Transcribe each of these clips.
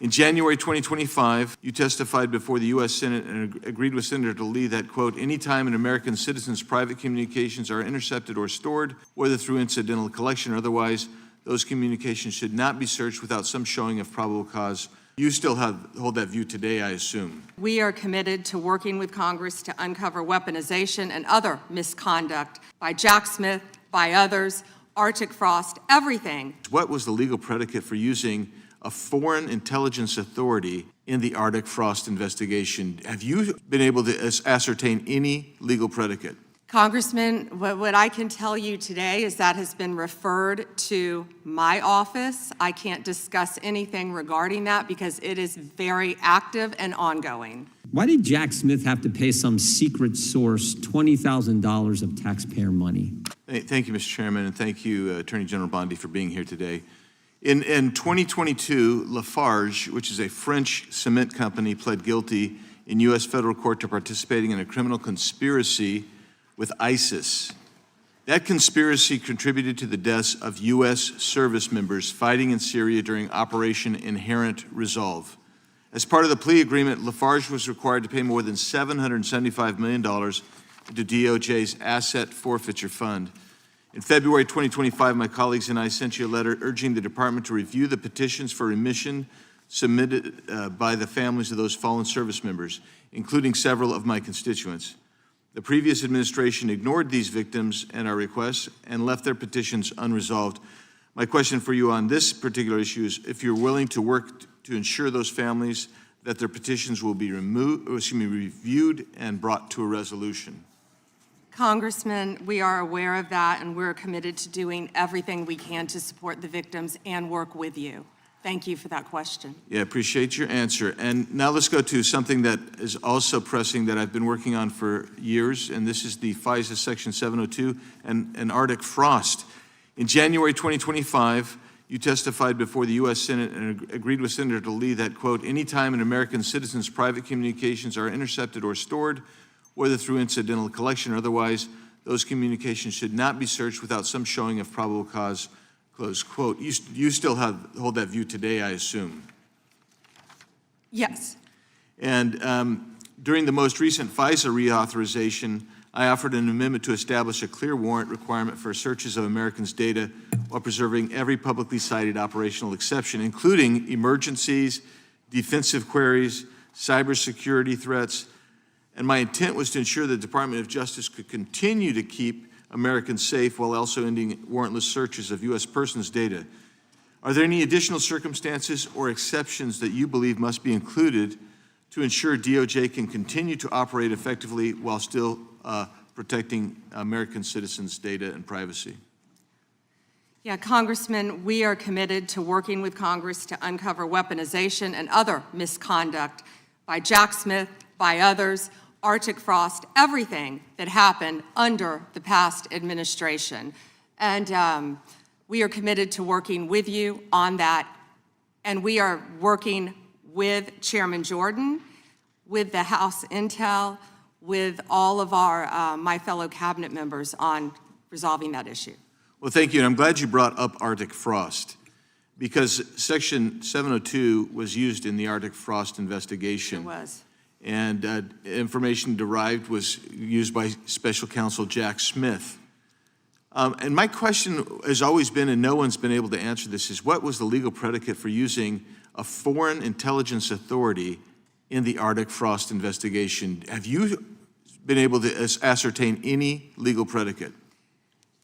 In January 2025, you testified before the U.S. Senate and agreed with Senator Lee that, quote, anytime an American citizen's private communications are intercepted or stored, whether through incidental collection or otherwise, those communications should not be searched without some showing of probable cause. You still hold that view today, I assume. We are committed to working with Congress to uncover weaponization and other misconduct by Jack Smith, by others, Arctic Frost, everything. What was the legal predicate for using a foreign intelligence authority in the Arctic Frost investigation? Have you been able to ascertain any legal predicate? Congressman, what I can tell you today is that has been referred to my office. I can't discuss anything regarding that because it is very active and ongoing. Why did Jack Smith have to pay some secret source $20,000 of taxpayer money? Thank you, Mr. Chairman, and thank you, Attorney General Bondi, for being here today. In 2022, Lafarge, which is a French cement company, pled guilty in U.S. federal court to participating in a criminal conspiracy with ISIS. That conspiracy contributed to the deaths of U.S. service members fighting in Syria during Operation Inherent Resolve. As part of the plea agreement, Lafarge was required to pay more than $775 million into DOJ's asset forfeiture fund. In February 2025, my colleagues and I sent you a letter urging the department to review the petitions for remission submitted by the families of those fallen service members, including several of my constituents. The previous administration ignored these victims and our requests and left their petitions unresolved. My question for you on this particular issue is if you're willing to work to ensure those families that their petitions will be reviewed and brought to a resolution. Congressman, we are aware of that, and we're committed to doing everything we can to support the victims and work with you. Thank you for that question. Yeah, appreciate your answer. And now let's go to something that is also pressing that I've been working on for years, and this is the FISA Section 702 and Arctic Frost. In January 2025, you testified before the U.S. Senate and agreed with Senator Lee that, quote, anytime an American citizen's private communications are intercepted or stored, whether through incidental collection or otherwise, those communications should not be searched without some showing of probable cause, close quote. You still hold that view today, I assume? Yes. And during the most recent FISA reauthorization, I offered an amendment to establish a clear warrant requirement for searches of Americans' data while preserving every publicly cited operational exception, including emergencies, defensive queries, cybersecurity threats. And my intent was to ensure the Department of Justice could continue to keep Americans safe while also ending warrantless searches of U.S. persons' data. Are there any additional circumstances or exceptions that you believe must be included to ensure DOJ can continue to operate effectively while still protecting American citizens' data and privacy? Yeah, Congressman, we are committed to working with Congress to uncover weaponization and other misconduct by Jack Smith, by others, Arctic Frost, everything that happened under the past administration. And we are committed to working with you on that. And we are working with Chairman Jordan, with the House Intel, with all of our my fellow cabinet members on resolving that issue. Well, thank you, and I'm glad you brought up Arctic Frost, because Section 702 was used in the Arctic Frost investigation. It was. And information derived was used by Special Counsel Jack Smith. And my question has always been, and no one's been able to answer this, is what was the legal predicate for using a foreign intelligence authority in the Arctic Frost investigation? Have you been able to ascertain any legal predicate?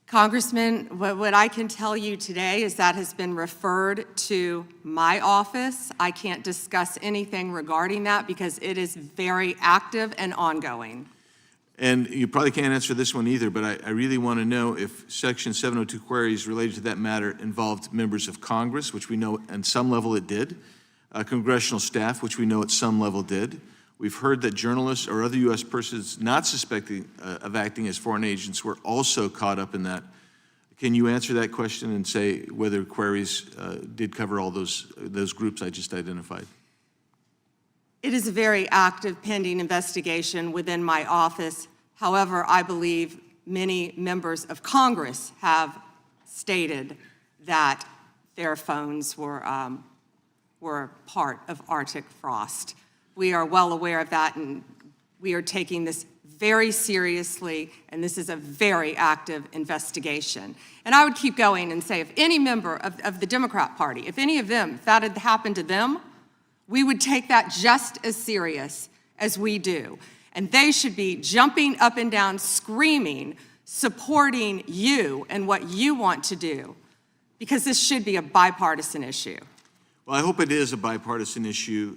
Congressman, what I can tell you today is that has been referred to my office. I can't discuss anything regarding that because it is very active and ongoing. And you probably can't answer this one either, but I really want to know if Section 702 queries related to that matter involved members of Congress, which we know at some level it did, congressional staff, which we know at some level did. We've heard that journalists or other U.S. persons not suspecting of acting as foreign agents were also caught up in that. Can you answer that question and say whether queries did cover all those groups I just identified? It is a very active pending investigation within my office. However, I believe many members of Congress have stated that their phones were were part of Arctic frost. We are well aware of that, and we are taking this very seriously, and this is a very active investigation. And I would keep going and say, if any member of the Democrat Party, if any of them, if that had happened to them, we would take that just as serious as we do. And they should be jumping up and down, screaming, supporting you and what you want to do, because this should be a bipartisan issue. Well, I hope it is a bipartisan issue.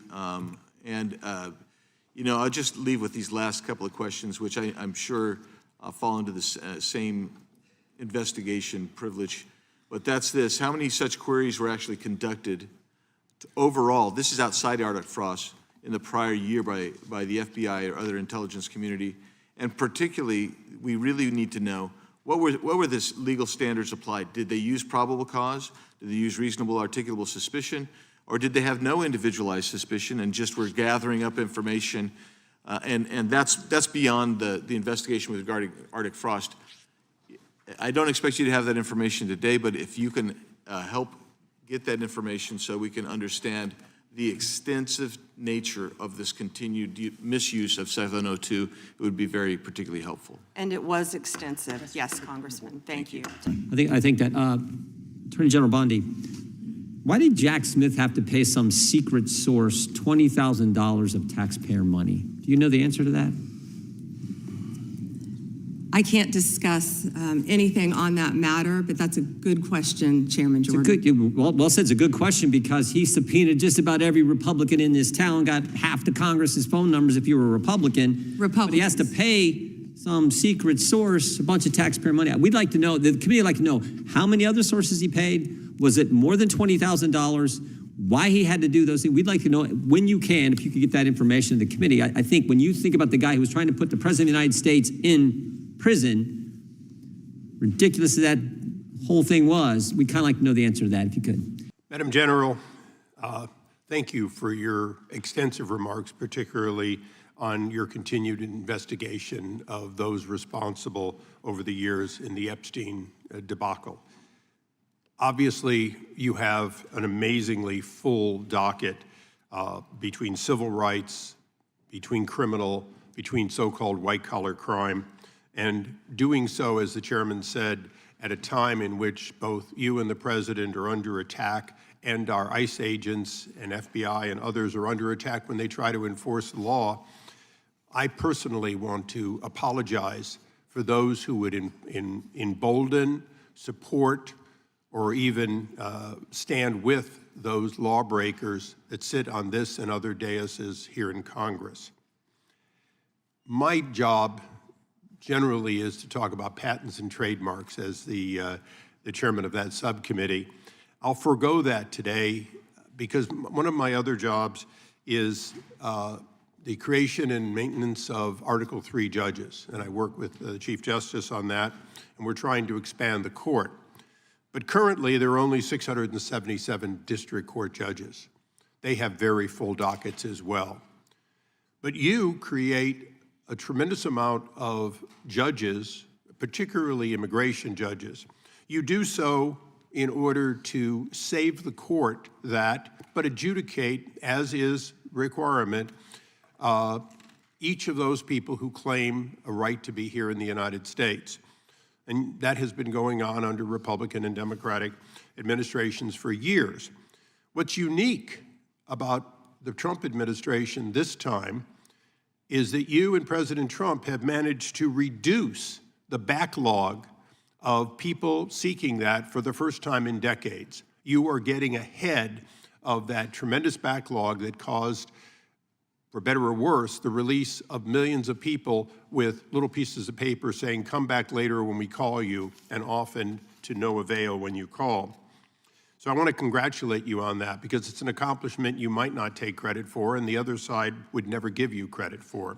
You know, I'll just leave with these last couple of questions, which I'm sure fall into the same investigation privilege. But that's this: how many such queries were actually conducted overall? This is outside Arctic frost in the prior year by the FBI or other intelligence community. And particularly, we really need to know, what were the legal standards applied? Did they use probable cause? Did they use reasonable articulable suspicion? Or did they have no individualized suspicion and just were gathering up information? And that's beyond the investigation with regard to Arctic frost. I don't expect you to have that information today, but if you can help get that information so we can understand the extensive nature of this continued misuse of 702, it would be very particularly helpful. And it was extensive. Yes, Congressman. Thank you. I think that Attorney General Bondi, why did Jack Smith have to pay some secret source $20,000 of taxpayer money? Do you know the answer to that? I can't discuss anything on that matter, but that's a good question, Chairman Jordan. Well said. It's a good question because he subpoenaed just about every Republican in this town, got half the Congress's phone numbers if you were a Republican. But he has to pay some secret source a bunch of taxpayer money. We'd like to know, the committee would like to know, how many other sources he paid? Was it more than $20,000? Why he had to do those things? We'd like to know, when you can, if you could get that information to the committee. I think when you think about the guy who was trying to put the President of the United States in prison, ridiculous as that whole thing was, we'd kind of like to know the answer to that, if you could. Madam General, thank you for your extensive remarks, particularly on your continued investigation of those responsible over the years in the Epstein debacle. Obviously, you have an amazingly full docket between civil rights, between criminal, between so-called white-collar crime, and doing so, as the chairman said, at a time in which both you and the president are under attack, and our ICE agents and FBI and others are under attack when they try to enforce the law. I personally want to apologize for those who would embolden, support, or even stand with those lawbreakers that sit on this and other daises here in Congress. My job generally is to talk about patents and trademarks as the chairman of that subcommittee. I'll forego that today because one of my other jobs is the creation and maintenance of Article III judges, and I work with the Chief Justice on that, and we're trying to expand the court. But currently, there are only 677 district court judges. They have very full dockets as well. But you create a tremendous amount of judges, particularly immigration judges. You do so in order to save the court that, but adjudicate, as is requirement, each of those people who claim a right to be here in the United States. And that has been going on under Republican and Democratic administrations for years. What's unique about the Trump administration this time is that you and President Trump have managed to reduce the backlog of people seeking that for the first time in decades. You are getting ahead of that tremendous backlog that caused, for better or worse, the release of millions of people with little pieces of paper saying, come back later when we call you, and often to no avail when you call. So I want to congratulate you on that because it's an accomplishment you might not take credit for and the other side would never give you credit for.